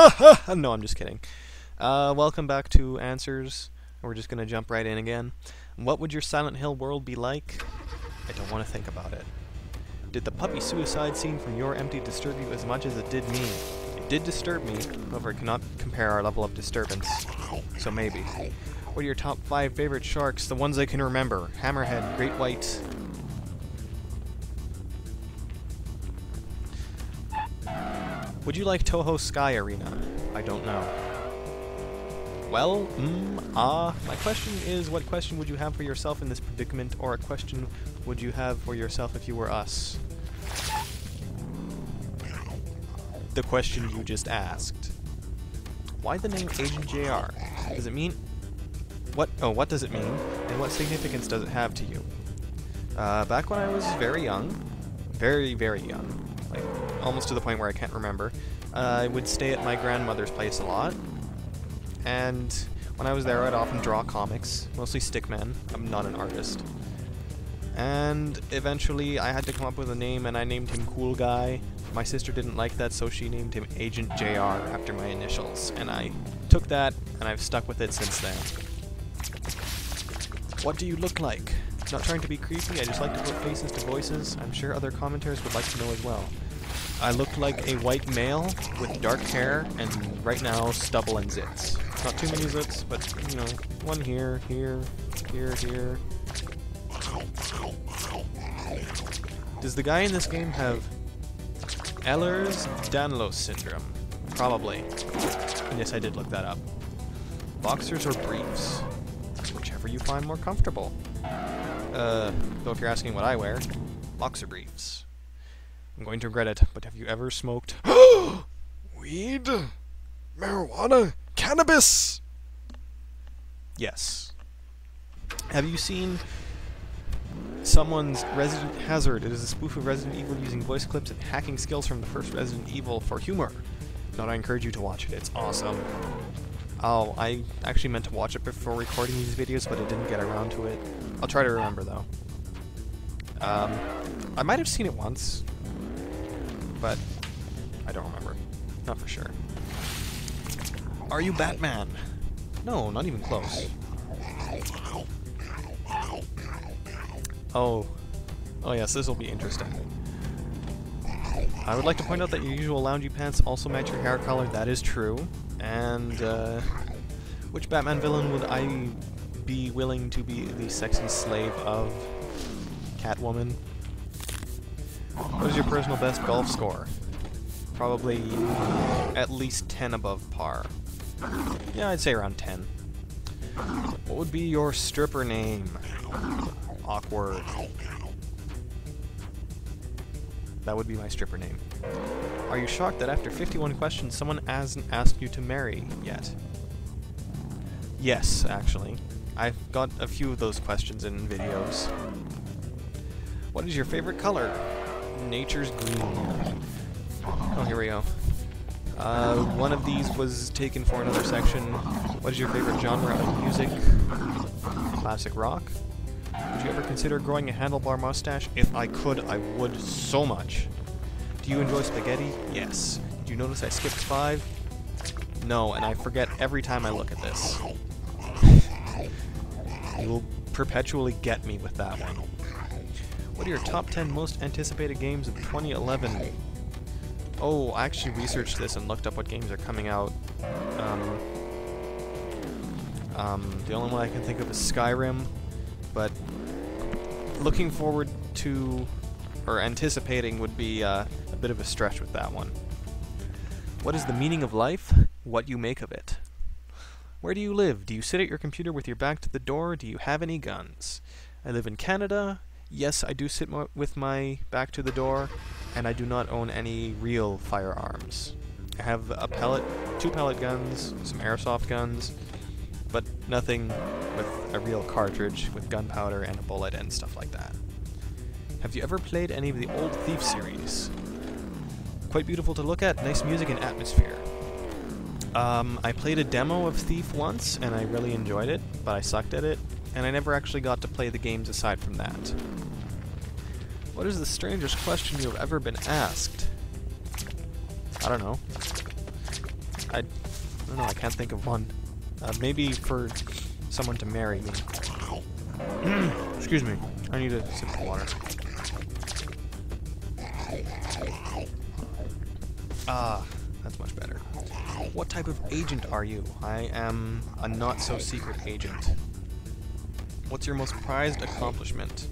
No, I'm just kidding. Welcome back to Answers. We're just gonna jump right in again. What would your Silent Hill world be like? I don't want to think about it. Did the puppy suicide scene from Your Empty disturb you as much as it did me? It did disturb me, however it cannot compare our level of disturbance. So maybe. What are your top 5 favorite sharks? The ones I can remember. Hammerhead, Great White. Would you like Toho Sky Arena? I don't know. Well, my question is, what question would you have for yourself in this predicament, or a question would you have for yourself if you were us? The question you just asked. Why the name Agent JR? Does it mean... what does it mean, and what significance does it have to you? Back when I was very young, very, very young, like almost to the point where I can't remember, I would stay at my grandmother's place a lot. And when I was there, I'd often draw comics, mostly stickmen. I'm not an artist. And eventually, I had to come up with a name, and I named him Cool Guy. My sister didn't like that, so she named him Agent JR after my initials. And I took that, and I've stuck with it since then. What do you look like? Not trying to be creepy, I just like to put faces to voices. I'm sure other commenters would like to know as well. I look like a white male with dark hair, and right now, stubble and zits. Not too many zits, but, you know, one here, here, here, here. Does the guy in this game have Ehlers-Danlos syndrome? Probably. And yes, I did look that up. Boxers or briefs? Whichever you find more comfortable. Though if you're asking what I wear, boxer briefs. I'm going to regret it, but have you ever smoked weed? Marijuana? Cannabis? Yes. Have you seen someone's Resident Hazard? It is a spoof of Resident Evil using voice clips and hacking skills from the first Resident Evil for humor. Not I encourage you to watch it, it's awesome. Oh, I actually meant to watch it before recording these videos, but I didn't get around to it. I'll try to remember, though. I might have seen it once, but I don't remember. Not for sure. Are you Batman? No, not even close. Oh yes, this will be interesting. I would like to point out that your usual loungy pants also match your hair color. That is true. And, which Batman villain would I be willing to be the sexy slave of? Catwoman? What is your personal best golf score? Probably at least 10 above par. Yeah, I'd say around 10. What would be your stripper name? Awkward. That would be my stripper name. Are you shocked that after 51 questions someone hasn't asked you to marry yet? Yes, actually. I've got a few of those questions in videos. What is your favorite color? Nature's green. Oh, here we go. One of these was taken for another section. What is your favorite genre of music? Classic rock. Would you ever consider growing a handlebar mustache? If I could, I would so much. Do you enjoy spaghetti? Yes. Did you notice I skipped 5? No, and I forget every time I look at this. You will perpetually get me with that one. What are your top 10 most anticipated games of 2011? Oh, I actually researched this and looked up what games are coming out. The only one I can think of is Skyrim, but looking forward to, or anticipating, would be a bit of a stretch with that one. What is the meaning of life? What you make of it. Where do you live? Do you sit at your computer with your back to the door? Do you have any guns? I live in Canada. Yes, I do sit with my back to the door, and I do not own any real firearms. I have a pellet, 2 pellet guns, some airsoft guns, but nothing with a real cartridge with gunpowder and a bullet and stuff like that. Have you ever played any of the old Thief series? Quite beautiful to look at, nice music and atmosphere. I played a demo of Thief once, and I really enjoyed it, but I sucked at it, and I never actually got to play the games aside from that. What is the strangest question you have ever been asked? I don't know. I don't know, I can't think of one. Maybe for someone to marry me. Excuse me, I need a sip of water. Ah, that's much better. What type of agent are you? I am a not-so-secret agent. What's your most prized accomplishment?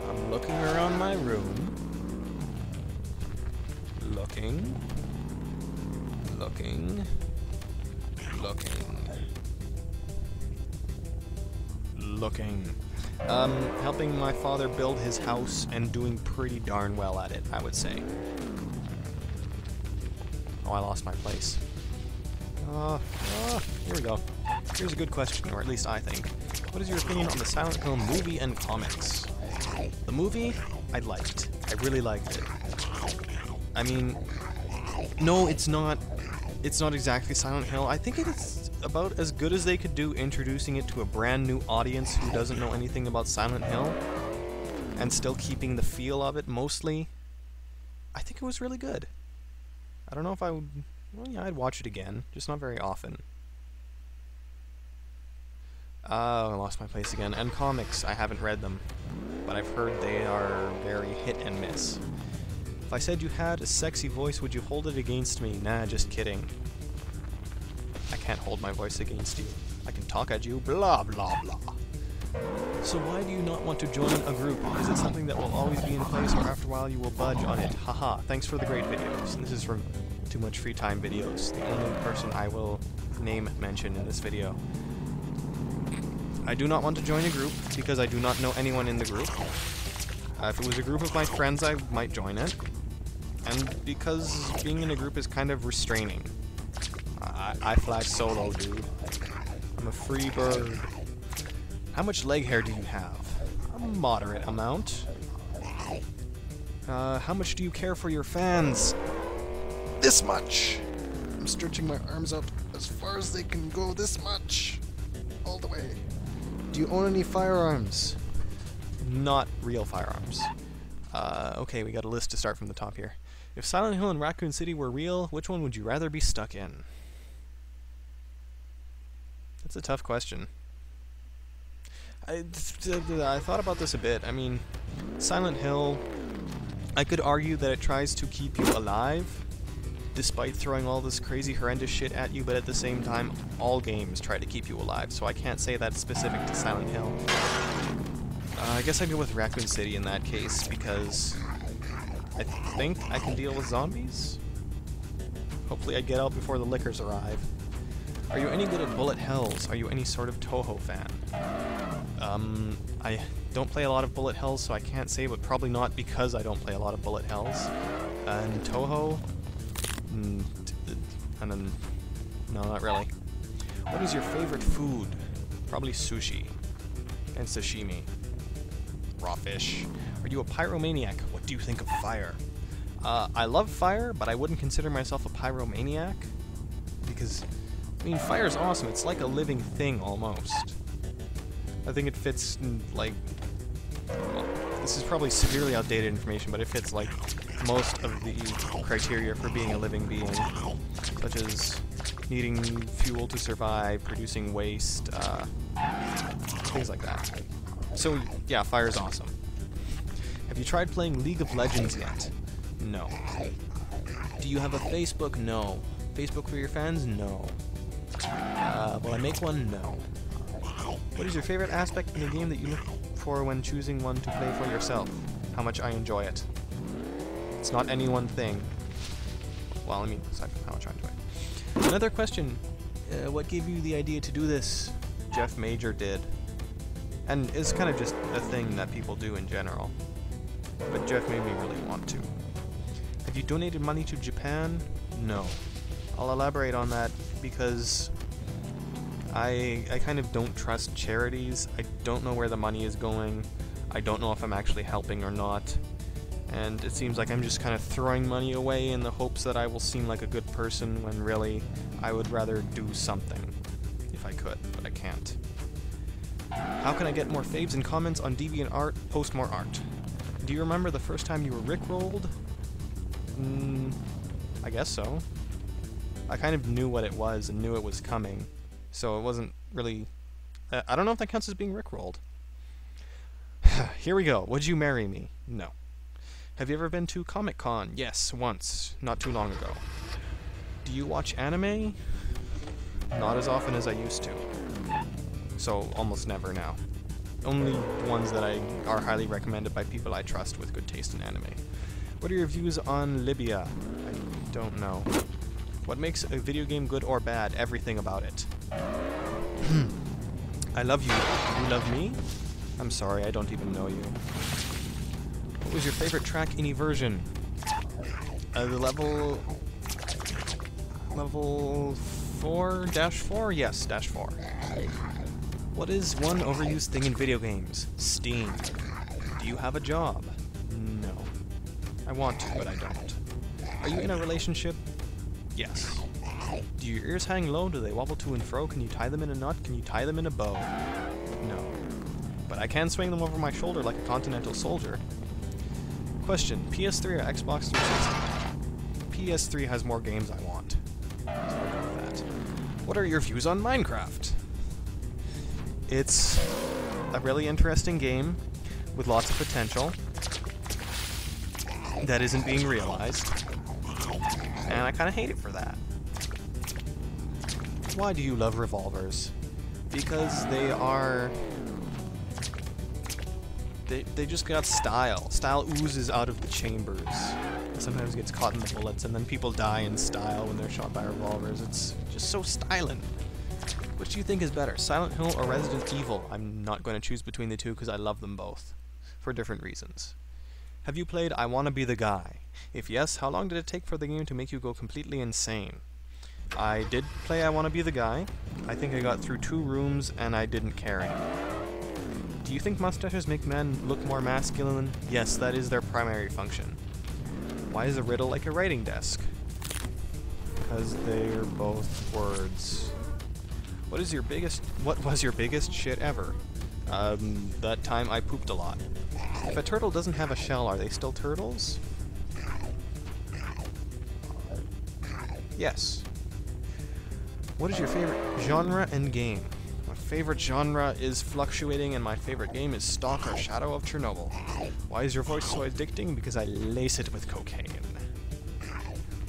I'm looking around my room. Looking. Helping my father build his house and doing pretty darn well at it, I would say. Oh, I lost my place. Here we go. Here's a good question, or at least I think. What is your opinion on the Silent Hill movie and comics? The movie, I liked. I really liked it. I mean, no, it's not exactly Silent Hill. I think it's about as good as they could do introducing it to a brand new audience who doesn't know anything about Silent Hill and still keeping the feel of it mostly. I think it was really good. I don't know if I would... Well, yeah, I'd watch it again, just not very often. I lost my place again. And comics, I haven't read them, but I've heard they are very hit and miss. If I said you had a sexy voice, would you hold it against me? Nah, just kidding. I can't hold my voice against you. I can talk at you, blah blah blah. So why do you not want to join a group? Is it something that will always be in place, or after a while you will budge on it? Haha, thanks for the great videos. And this is from Too Much Free Time videos, the only person I will mention in this video. I do not want to join a group because I do not know anyone in the group. If it was a group of my friends, I might join it. And because being in a group is kind of restraining. I fly solo, dude. I'm a free bird. How much leg hair do you have? A moderate amount. How much do you care for your fans? This much! I'm stretching my arms up as far as they can go, this much. All the way. Do you own any firearms? Not real firearms. Okay, we got a list to start from the top here. If Silent Hill and Raccoon City were real, which one would you rather be stuck in? That's a tough question. I thought about this a bit. I mean, Silent Hill, I could argue that it tries to keep you alive, despite throwing all this crazy, horrendous shit at you, but at the same time, all games try to keep you alive, so I can't say that's specific to Silent Hill. I guess I'd go with Raccoon City in that case, because I think I can deal with zombies? Hopefully I get out before the lickers arrive. Are you any good at bullet hells? Are you any sort of Touhou fan? I don't play a lot of bullet hells, so I can't say, but probably not because I don't play a lot of bullet hells. And Touhou? No, not really. What is your favorite food? Probably sushi. And sashimi. Raw fish. Are you a pyromaniac? What do you think of fire? I love fire, but I wouldn't consider myself a pyromaniac. Because, I mean, fire's awesome. It's like a living thing, almost. I think it fits, like... Well, this is probably severely outdated information, but it fits, like, most of the criteria for being a living being. Such as needing fuel to survive, producing waste, things like that. So, yeah, fire's awesome. Have you tried playing League of Legends yet? No. Do you have a Facebook? No. Facebook for your fans? No. Will I make one? No. What is your favorite aspect in the game that you look for when choosing one to play for yourself? How much I enjoy it. It's not any one thing. Well, I mean, aside from how much I enjoy it. Another question. What gave you the idea to do this? Jeff Major did. And it's kind of just a thing that people do in general. But Jeff made me really want to. Have you donated money to Japan? No. I'll elaborate on that because I kind of don't trust charities. I don't know where the money is going. I don't know if I'm actually helping or not. And it seems like I'm just kind of throwing money away in the hopes that I will seem like a good person when really I would rather do something if I could, but I can't. How can I get more faves and comments on DeviantArt? Post more art. Do you remember the first time you were rickrolled? I guess so. I kind of knew what it was and knew it was coming, so it wasn't really... I don't know if that counts as being rickrolled. Here we go. Would you marry me? No. Have you ever been to Comic-Con? Yes, once. Not too long ago. Do you watch anime? Not as often as I used to. So, almost never now. Only ones that are highly recommended by people I trust with good taste in anime. What are your views on Libya? I don't know. What makes a video game good or bad? Everything about it. I love you. You love me? I'm sorry, I don't even know you. What was your favorite track in Eversion? The level 4-4? Yes, -4. What is one overused thing in video games? Steam. Do you have a job? No. I want to, but I don't. Are you in a relationship? Yes. Do your ears hang low? Do they wobble to and fro? Can you tie them in a knot? Can you tie them in a bow? No. But I can swing them over my shoulder like a continental soldier. Question, PS3 or Xbox 360? PS3 has more games I want. So I'll go with that. What are your views on Minecraft? It's a really interesting game with lots of potential that isn't being realized, and I kind of hate it for that. Why do you love revolvers? Because they are... They just got style. Style oozes out of the chambers. Sometimes gets caught in the bullets, and then people die in style when they're shot by revolvers. It's just so styling. Which do you think is better, Silent Hill or Resident Evil? I'm not going to choose between the two because I love them both, for different reasons. Have you played I Wanna Be the Guy? If yes, how long did it take for the game to make you go completely insane? I did play I Wanna Be the Guy. I think I got through 2 rooms and I didn't care anymore. Do you think mustaches make men look more masculine? Yes, that is their primary function. Why is a riddle like a writing desk? Because they're both words. What was your biggest shit ever? That time I pooped a lot. If a turtle doesn't have a shell, are they still turtles? Yes. What is your favorite genre and game? My favorite genre is fluctuating, and my favorite game is Stalker: Shadow of Chernobyl. Why is your voice so addicting? Because I lace it with cocaine.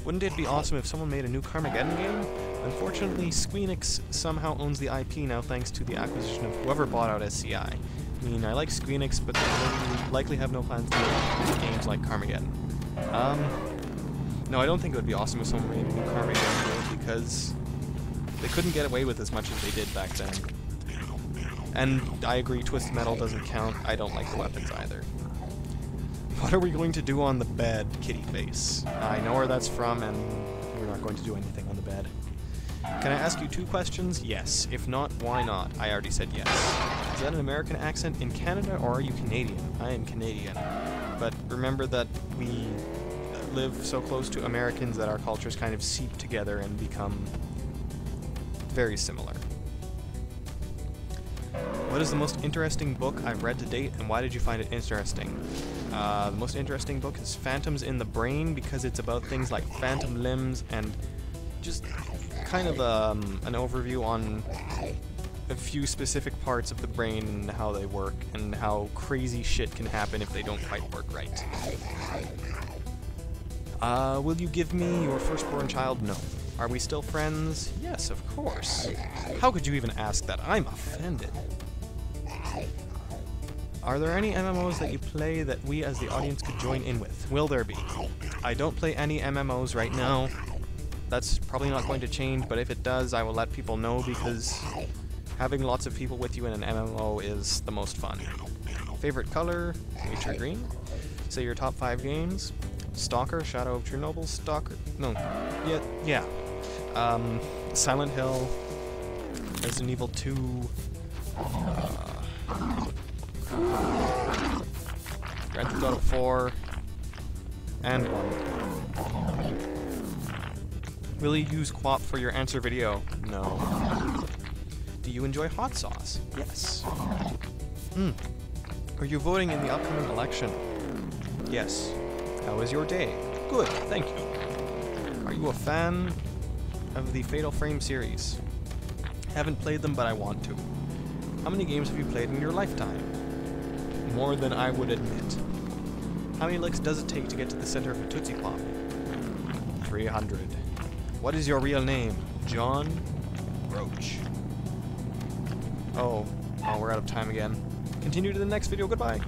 Wouldn't it be awesome if someone made a new Carmageddon game? Unfortunately, Squeenix somehow owns the IP now thanks to the acquisition of whoever bought out SCI. I mean, I like Squeenix, but they likely have no plans to make games like Carmageddon. No, I don't think it would be awesome if someone made a new Carmageddon game because they couldn't get away with as much as they did back then. And I agree, Twisted Metal doesn't count. I don't like the weapons either. What are we going to do on the bed, kitty face? I know where that's from, and we're not going to do anything on the bed. Can I ask you 2 questions? Yes. If not, why not? I already said yes. Is that an American accent in Canada, or are you Canadian? I am Canadian. But remember that we live so close to Americans that our cultures kind of seep together and become very similar. What is the most interesting book I've read to date, and why did you find it interesting? The most interesting book is Phantoms in the Brain, because it's about things like phantom limbs and just kind of an overview on a few specific parts of the brain and how they work and how crazy shit can happen if they don't quite work right. Will you give me your firstborn child? No. Are we still friends? Yes, of course. How could you even ask that? I'm offended. Are there any MMOs that you play that we as the audience could join in with? Will there be? I don't play any MMOs right now. That's probably not going to change, but if it does, I will let people know because having lots of people with you in an MMO is the most fun. Favorite color? Nature green. Say your top 5 games. Stalker, Shadow of Chernobyl, Stalker... No. Yeah. Silent Hill, Resident Evil 2, Grand Theft Auto 4, and 1. Will you use QWOP for your answer video? No. Do you enjoy hot sauce? Yes. Are you voting in the upcoming election? Yes. How was your day? Good, thank you. you a fan of the Fatal Frame series? Haven't played them, but I want to. How many games have you played in your lifetime? More than I would admit. How many licks does it take to get to the center of a Tootsie Pop? 300. What is your real name? John Roach. Oh, we're out of time again. Continue to the next video. Goodbye.